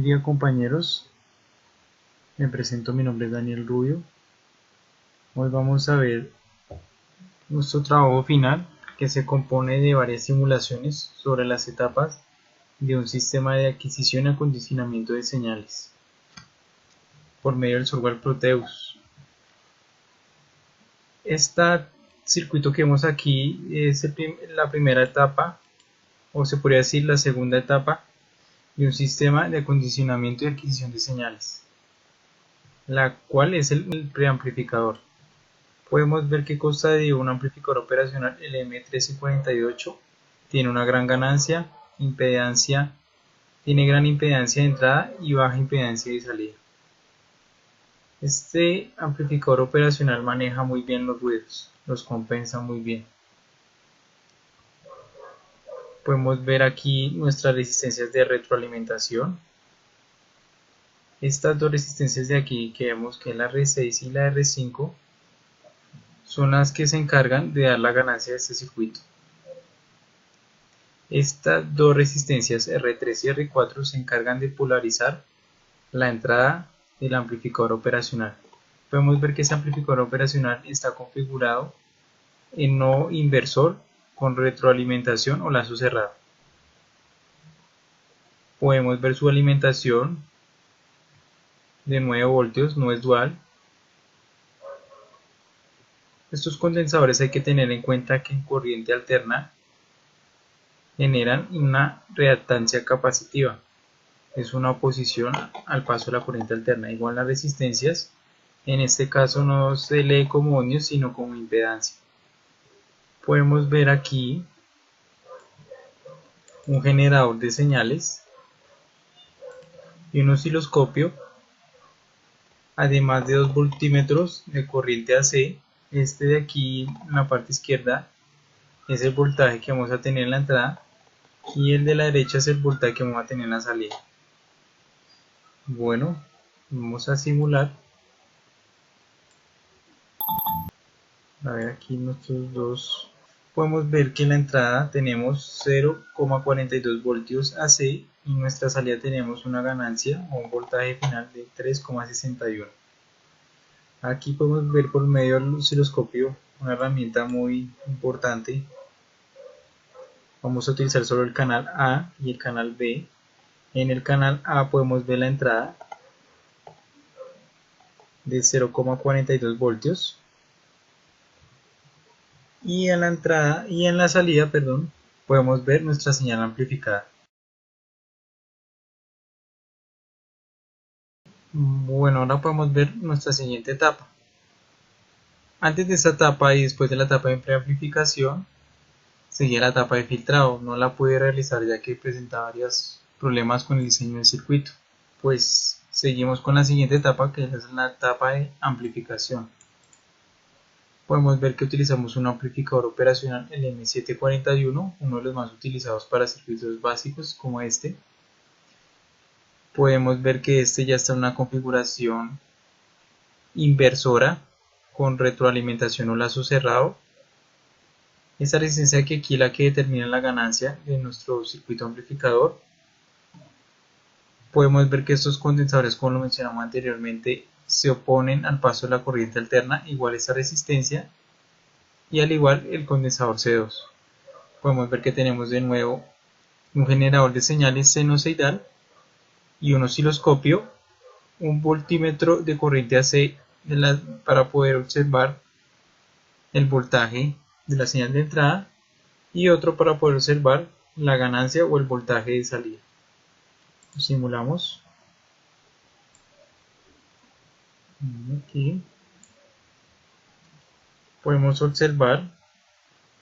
día, compañeros, me presento, mi nombre es Daniel Rubio. Hoy vamos a ver nuestro trabajo final, que se compone de varias simulaciones sobre las etapas de un sistema de adquisición y acondicionamiento de señales por medio del software Proteus. Este circuito que vemos aquí es la primera etapa, o se podría decir la segunda etapa, de un sistema de acondicionamiento y adquisición de señales, la cual es el preamplificador. Podemos ver que consta de un amplificador operacional LM1348, tiene una gran ganancia, tiene gran impedancia de entrada y baja impedancia de salida. Este amplificador operacional maneja muy bien los ruidos, los compensa muy bien. Podemos ver aquí nuestras resistencias de retroalimentación. Estas dos resistencias de aquí que vemos, que es la R6 y la R5, son las que se encargan de dar la ganancia de este circuito. Estas dos resistencias R3 y R4 se encargan de polarizar la entrada del amplificador operacional. Podemos ver que este amplificador operacional está configurado en no inversor con retroalimentación o lazo cerrado. Podemos ver su alimentación de 9 voltios, no es dual. Estos condensadores hay que tener en cuenta que en corriente alterna generan una reactancia capacitiva. Es una oposición al paso de la corriente alterna. Igual las resistencias, en este caso no se lee como ohmios sino como impedancia. Podemos ver aquí un generador de señales y un osciloscopio, además de dos voltímetros de corriente AC. Este de aquí en la parte izquierda es el voltaje que vamos a tener en la entrada y el de la derecha es el voltaje que vamos a tener en la salida. Bueno, vamos a simular. A ver aquí nuestros dos. Podemos ver que en la entrada tenemos 0,42 voltios AC y en nuestra salida tenemos una ganancia o un voltaje final de 3,61. Aquí podemos ver por medio del osciloscopio una herramienta muy importante. Vamos a utilizar solo el canal A y el canal B. En el canal A podemos ver la entrada de 0,42 voltios. Y en la salida, podemos ver nuestra señal amplificada. Bueno, ahora podemos ver nuestra siguiente etapa. Antes de esta etapa y después de la etapa de preamplificación, seguía la etapa de filtrado. No la pude realizar ya que presentaba varios problemas con el diseño del circuito. Pues seguimos con la siguiente etapa, que es la etapa de amplificación. Podemos ver que utilizamos un amplificador operacional, el M741, uno de los más utilizados para circuitos básicos como este. Podemos ver que este ya está en una configuración inversora con retroalimentación o lazo cerrado. Esta resistencia que aquí es la que determina la ganancia de nuestro circuito amplificador. Podemos ver que estos condensadores, como lo mencionamos anteriormente, se oponen al paso de la corriente alterna, igual esta resistencia, y al igual el condensador C2. Podemos ver que tenemos de nuevo un generador de señales sinusoidal y un osciloscopio, un voltímetro de corriente AC para poder observar el voltaje de la señal de entrada y otro para poder observar la ganancia o el voltaje de salida. Lo simulamos. Aquí podemos observar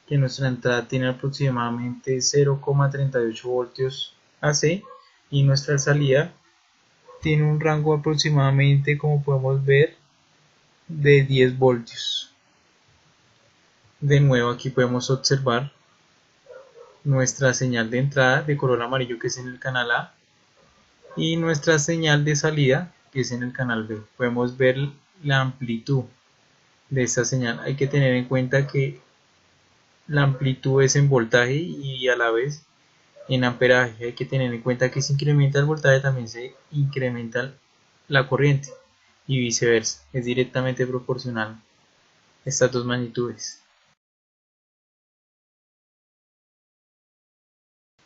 que nuestra entrada tiene aproximadamente 0,38 voltios AC y nuestra salida tiene un rango aproximadamente, como podemos ver, de 10 voltios. De nuevo aquí podemos observar nuestra señal de entrada de color amarillo, que es en el canal A, y nuestra señal de salida, que es en el canal B. Podemos ver la amplitud de esta señal. Hay que tener en cuenta que la amplitud es en voltaje y a la vez en amperaje. Hay que tener en cuenta que si incrementa el voltaje también se incrementa la corriente y viceversa. Es directamente proporcional estas dos magnitudes.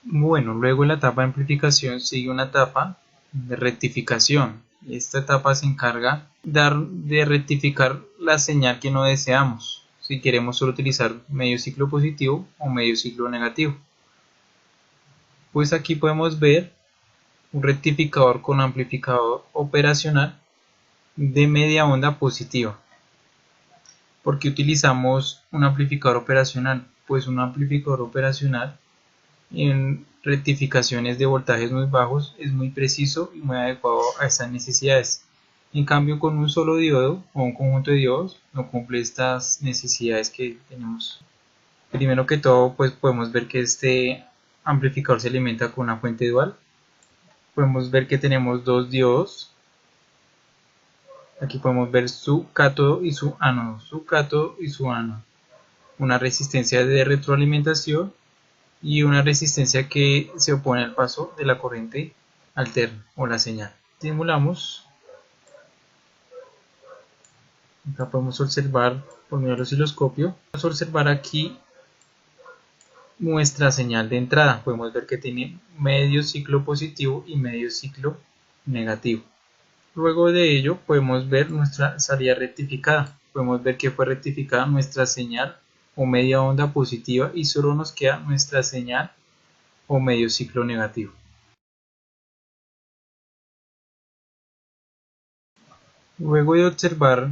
Bueno, luego de la etapa de amplificación sigue una etapa de rectificación. Esta etapa se encarga de rectificar la señal que no deseamos, si queremos solo utilizar medio ciclo positivo o medio ciclo negativo. Pues aquí podemos ver un rectificador con amplificador operacional de media onda positiva. ¿Por qué utilizamos un amplificador operacional? Pues un amplificador operacional en rectificaciones de voltajes muy bajos es muy preciso y muy adecuado a estas necesidades. En cambio, con un solo diodo o un conjunto de diodos no cumple estas necesidades que tenemos. Primero que todo, pues podemos ver que este amplificador se alimenta con una fuente dual. Podemos ver que tenemos dos diodos. Aquí podemos ver su cátodo y su ánodo, una resistencia de retroalimentación y una resistencia que se opone al paso de la corriente alterna o la señal. Simulamos. Acá podemos observar por medio del osciloscopio. Vamos a observar aquí nuestra señal de entrada. Podemos ver que tiene medio ciclo positivo y medio ciclo negativo. Luego de ello podemos ver nuestra salida rectificada. Podemos ver que fue rectificada nuestra señal o media onda positiva y solo nos queda nuestra señal o medio ciclo negativo. Luego de observar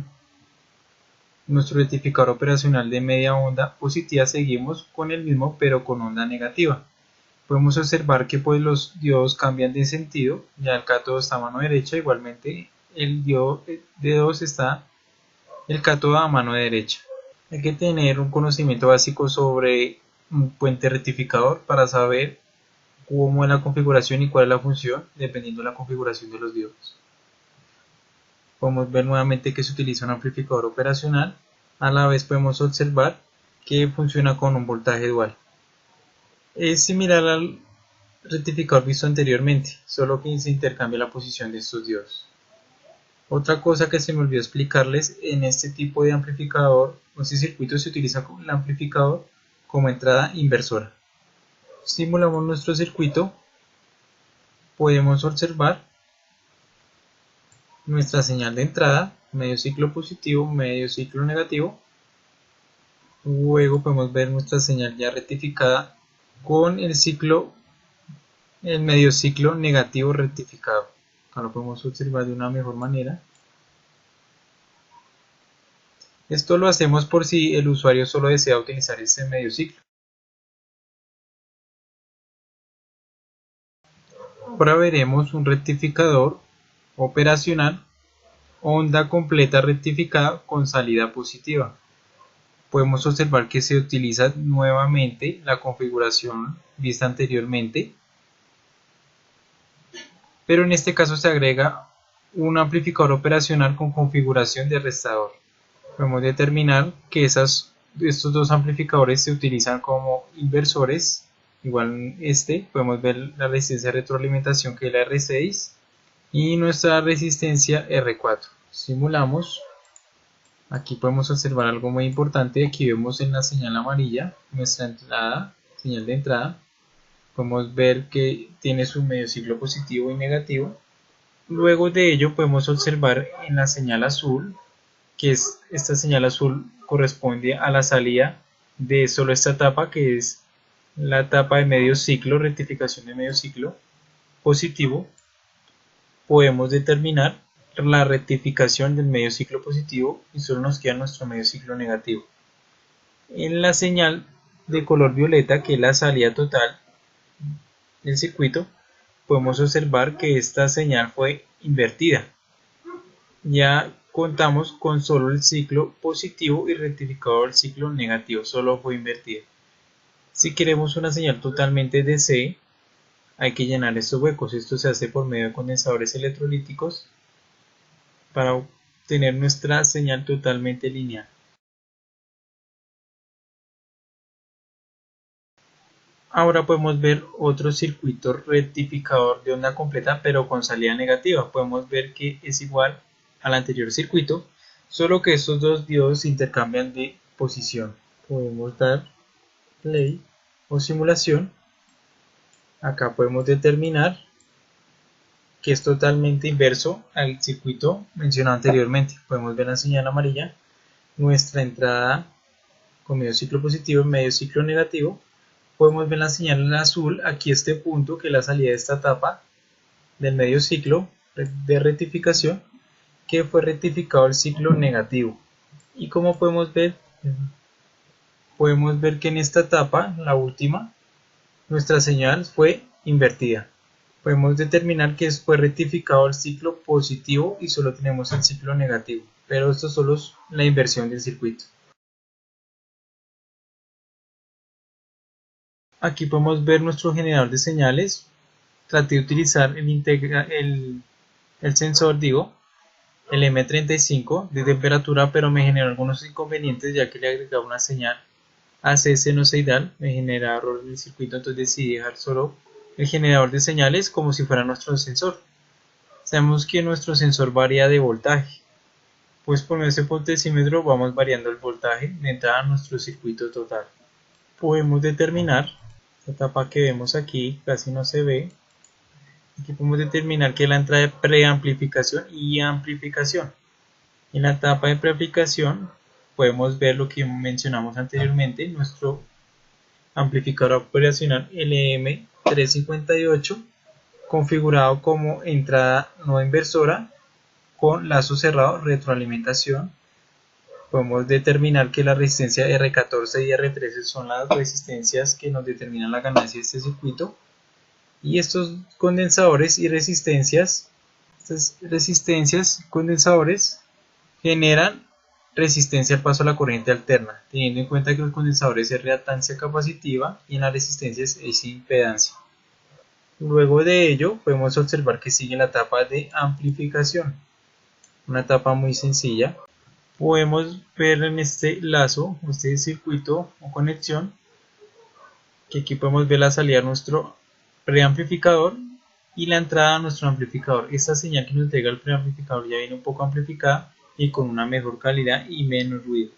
nuestro rectificador operacional de media onda positiva, seguimos con el mismo pero con onda negativa. Podemos observar que pues los diodos cambian de sentido, ya el cátodo está a mano derecha, igualmente el diodo de 2 está el cátodo a mano derecha. Hay que tener un conocimiento básico sobre un puente rectificador para saber cómo es la configuración y cuál es la función dependiendo de la configuración de los diodos. Podemos ver nuevamente que se utiliza un amplificador operacional. A la vez podemos observar que funciona con un voltaje dual. Es similar al rectificador visto anteriormente, solo que se intercambia la posición de estos diodos. Otra cosa que se me olvidó explicarles, en este tipo de amplificador, o este circuito se utiliza el amplificador como entrada inversora. Simulamos nuestro circuito, podemos observar nuestra señal de entrada, medio ciclo positivo, medio ciclo negativo. Luego podemos ver nuestra señal ya rectificada con el medio ciclo negativo rectificado. Acá lo podemos observar de una mejor manera. Esto lo hacemos por si el usuario solo desea utilizar este medio ciclo. Ahora veremos un rectificador operacional, onda completa rectificada con salida positiva. Podemos observar que se utiliza nuevamente la configuración vista anteriormente, pero en este caso se agrega un amplificador operacional con configuración de restador. Podemos determinar que estos dos amplificadores se utilizan como inversores. Igual podemos ver la resistencia de retroalimentación, que es la R6, y nuestra resistencia R4. Simulamos. Aquí podemos observar algo muy importante. Aquí vemos en la señal amarilla nuestra señal de entrada. Podemos ver que tiene su medio ciclo positivo y negativo. Luego de ello podemos observar en la señal azul, que es esta señal azul corresponde a la salida de solo esta etapa, que es la etapa de medio ciclo, rectificación de medio ciclo positivo. Podemos determinar la rectificación del medio ciclo positivo y solo nos queda nuestro medio ciclo negativo. En la señal de color violeta, que es la salida total del circuito, podemos observar que esta señal fue invertida. Ya contamos con solo el ciclo positivo y rectificado del ciclo negativo, solo fue invertido. Si queremos una señal totalmente DC, hay que llenar estos huecos. Esto se hace por medio de condensadores electrolíticos para obtener nuestra señal totalmente lineal. Ahora podemos ver otro circuito rectificador de onda completa pero con salida negativa. Podemos ver que es igual al anterior circuito, solo que estos dos diodos intercambian de posición. Podemos dar play o simulación. Acá podemos determinar que es totalmente inverso al circuito mencionado anteriormente. Podemos ver la señal amarilla, nuestra entrada con medio ciclo positivo y medio ciclo negativo. Podemos ver la señal en azul, aquí este punto que es la salida de esta etapa del medio ciclo de rectificación, que fue rectificado el ciclo negativo. Y como podemos ver que en esta etapa, la última, nuestra señal fue invertida. Podemos determinar que fue rectificado el ciclo positivo y solo tenemos el ciclo negativo, pero esto solo es la inversión del circuito. Aquí podemos ver nuestro generador de señales. Traté de utilizar el sensor, el M35 de temperatura, pero me generó algunos inconvenientes ya que le agregaba una señal AC senoidal, me generaba error en el circuito, entonces decidí dejar solo el generador de señales como si fuera nuestro sensor. Sabemos que nuestro sensor varía de voltaje, pues por medio de ese potenciómetro vamos variando el voltaje de entrada a nuestro circuito total. Podemos determinar, esta etapa que vemos aquí casi no se ve, aquí podemos determinar que la entrada de preamplificación y amplificación. En la etapa de preamplificación podemos ver lo que mencionamos anteriormente, nuestro amplificador operacional LM358 configurado como entrada no inversora con lazo cerrado retroalimentación. Podemos determinar que la resistencia R14 y R13 son las resistencias que nos determinan la ganancia de este circuito, y estos condensadores y resistencias, condensadores generan resistencia al paso a la corriente alterna, teniendo en cuenta que los condensadores es reactancia capacitiva y en las resistencias es impedancia. Luego de ello podemos observar que sigue la etapa de amplificación, una etapa muy sencilla. Podemos ver en este lazo, este circuito o conexión, que aquí podemos ver la salida de nuestro preamplificador y la entrada a nuestro amplificador. Esta señal que nos entrega el preamplificador ya viene un poco amplificada y con una mejor calidad y menos ruido.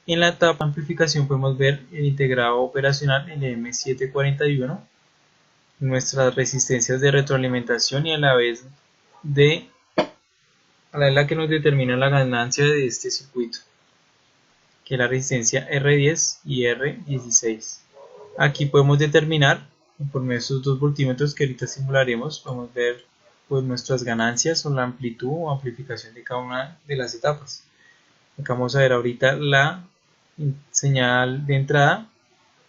En la etapa de amplificación podemos ver el integrado operacional LM741, nuestras resistencias de retroalimentación y a la vez la que nos determina la ganancia de este circuito, que es la resistencia R10 y R16. Aquí podemos determinar, por medio de estos dos voltímetros que ahorita simularemos, podemos ver pues nuestras ganancias o la amplitud o amplificación de cada una de las etapas. Acá vamos a ver ahorita la señal de entrada,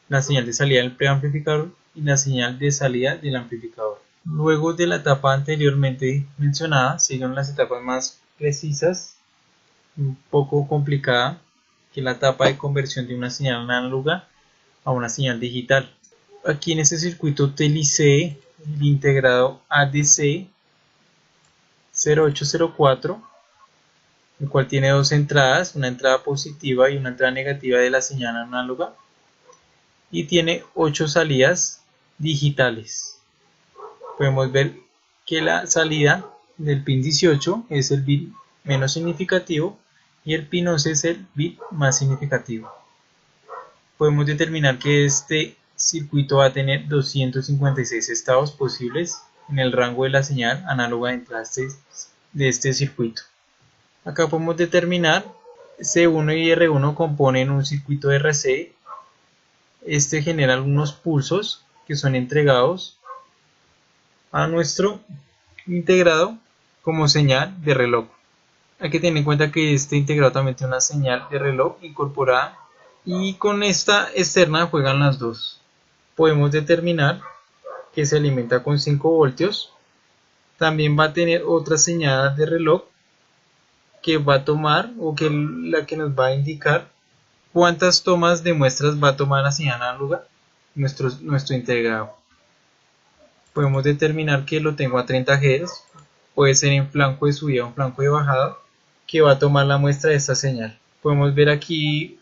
la señal de salida del preamplificador y la señal de salida del amplificador. Luego de la etapa anteriormente mencionada, siguen las etapas más precisas, un poco complicada, que es la etapa de conversión de una señal análoga a una señal digital. Aquí en este circuito utilicé el integrado ADC 0804, el cual tiene dos entradas, una entrada positiva y una entrada negativa de la señal análoga, y tiene 8 salidas digitales. Podemos ver que la salida del pin 18 es el bit menos significativo y el pin 11 es el bit más significativo. Podemos determinar que este circuito va a tener 256 estados posibles en el rango de la señal análoga de entrada de este circuito. Acá podemos determinar C1 y R1 componen un circuito RC. Este genera algunos pulsos que son entregados a nuestro integrado como señal de reloj. Hay que tener en cuenta que este integrado también tiene una señal de reloj incorporada y con esta externa juegan las dos. Podemos determinar que se alimenta con 5 voltios. También va a tener otra señal de reloj que va a tomar o que la que nos va a indicar cuántas tomas de muestras va a tomar la señal análoga nuestro integrado. Podemos determinar que lo tengo a 30 Hz, puede ser en flanco de subida o en flanco de bajada, que va a tomar la muestra de esta señal. Podemos ver aquí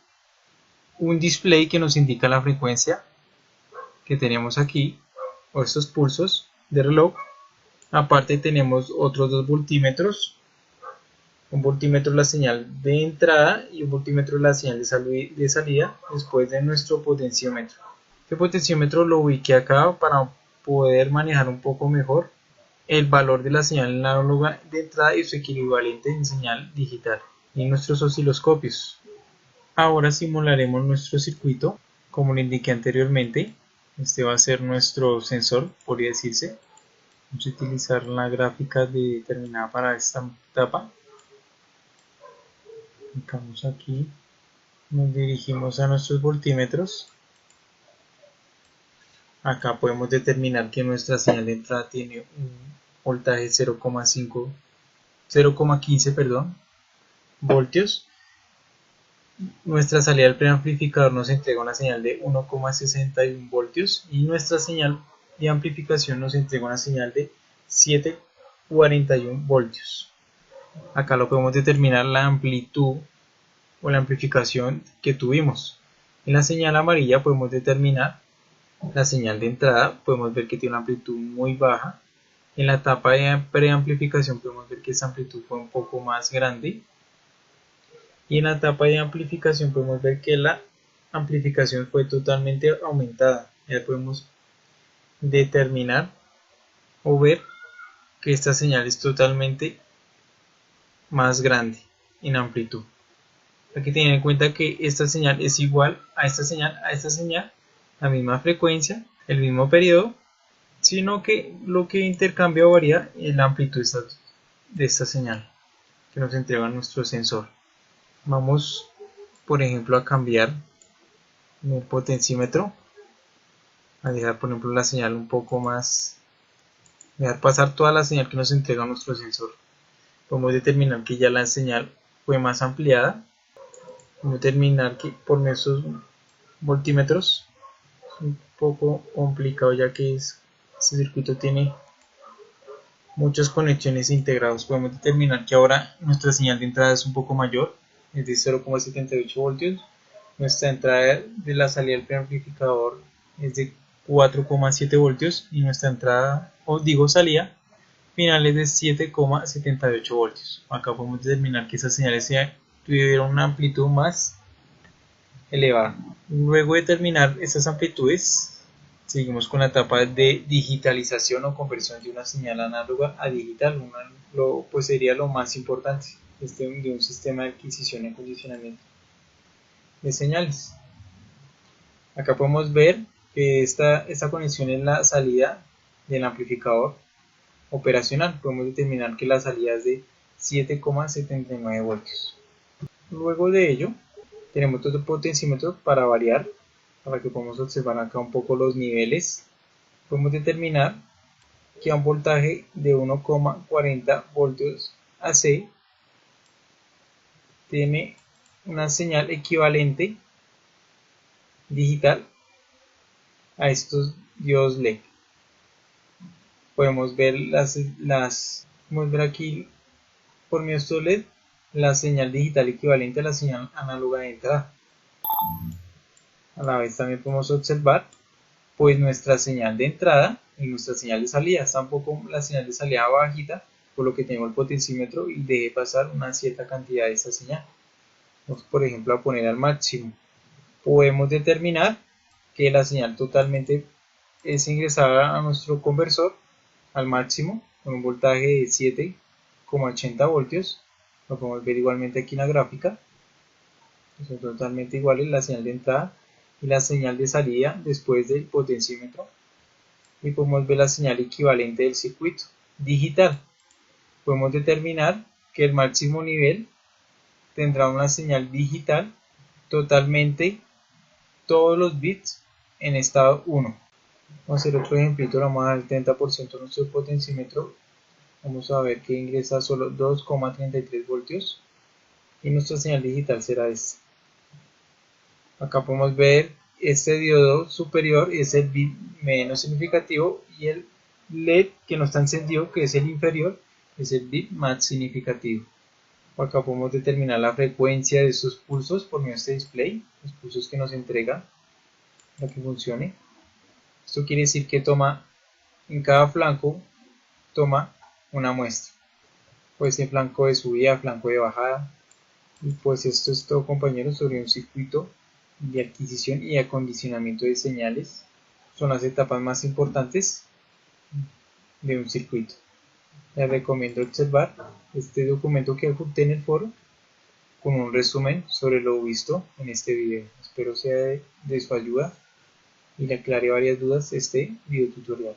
un display que nos indica la frecuencia que tenemos aquí, o estos pulsos de reloj. Aparte tenemos otros dos voltímetros, un voltímetro la señal de entrada y un voltímetro la señal de salida después de nuestro potenciómetro. Este potenciómetro lo ubiqué acá para poder manejar un poco mejor el valor de la señal análoga de entrada y su equivalente en señal digital y nuestros osciloscopios. Ahora simularemos nuestro circuito como lo indiqué anteriormente. Este va a ser nuestro sensor, podría decirse. Vamos a utilizar la gráfica determinada para esta etapa. Clicamos aquí, nos dirigimos a nuestros voltímetros. Acá podemos determinar que nuestra señal de entrada tiene un voltaje 0,15 voltios. Nuestra salida del preamplificador nos entrega una señal de 1,61 voltios y nuestra señal de amplificación nos entrega una señal de 7,41 voltios. Acá lo podemos determinar la amplitud o la amplificación que tuvimos. En la señal amarilla podemos determinar la señal de entrada, podemos ver que tiene una amplitud muy baja. En la etapa de preamplificación podemos ver que esa amplitud fue un poco más grande. Y en la etapa de amplificación podemos ver que la amplificación fue totalmente aumentada. Ya podemos determinar o ver que esta señal es totalmente más grande en amplitud. Hay que tener en cuenta que esta señal es igual a esta señal, la misma frecuencia, el mismo periodo, sino que lo que intercambia o varía es la amplitud de esta señal que nos entrega nuestro sensor. Vamos, por ejemplo, a cambiar el potenciómetro, a dejar, por ejemplo, la señal un poco más, dejar pasar toda la señal que nos entrega nuestro sensor. Podemos determinar que ya la señal fue más ampliada. Podemos determinar que por nuestros voltímetros es un poco complicado, ya que este circuito tiene muchas conexiones integradas. Podemos determinar que ahora nuestra señal de entrada es un poco mayor, es de 0,78 voltios. Nuestra entrada de la salida del preamplificador es de 4,7 voltios y nuestra entrada, salida final es de 7,78 voltios. Acá podemos determinar que esas señales tuvieron una amplitud más elevada. Luego de terminar estas amplitudes, seguimos con la etapa de digitalización o conversión de una señal análoga a digital. Pues sería lo más importante de un sistema de adquisición y acondicionamiento de señales. Acá podemos ver que esta conexión es la salida del amplificador operacional. Podemos determinar que la salida es de 7,79 voltios. Luego de ello tenemos otro potenciómetro para variar, para que podamos observar acá un poco los niveles. Podemos determinar que a un voltaje de 1,40 voltios AC tiene una señal equivalente digital a estos diodos LED. Podemos ver podemos ver aquí por medio de estos LED la señal digital equivalente a la señal análoga de entrada. A la vez también podemos observar pues nuestra señal de entrada y nuestra señal de salida. Está un poco la señal de salida bajita, por lo que tengo el potenciómetro y dejé pasar una cierta cantidad de esta señal. Vamos, por ejemplo, a poner al máximo. Podemos determinar que la señal totalmente es ingresada a nuestro conversor al máximo con un voltaje de 7,80 voltios. Lo podemos ver igualmente aquí en la gráfica. Son totalmente iguales la señal de entrada y la señal de salida después del potenciómetro. Y podemos ver la señal equivalente del circuito digital. Podemos determinar que el máximo nivel tendrá una señal digital totalmente todos los bits en estado 1. Vamos a hacer otro ejemplito, vamos a dar el 30% de nuestro potenciómetro. Vamos a ver que ingresa solo 2,33 voltios y nuestra señal digital será esta. Acá podemos ver este diodo superior es el bit menos significativo y el LED que no está encendido, que es el inferior, es el bit más significativo. Acá podemos determinar la frecuencia de estos pulsos por medio de este display, los pulsos que nos entrega para que funcione. Esto quiere decir que toma en cada flanco, toma una muestra. Puede ser flanco de subida, flanco de bajada. Y pues esto es todo, compañeros, sobre un circuito de adquisición y acondicionamiento de señales. Son las etapas más importantes de un circuito. Les recomiendo observar este documento que adjunté en el foro con un resumen sobre lo visto en este video. Espero sea de su ayuda y le aclare varias dudas este video tutorial.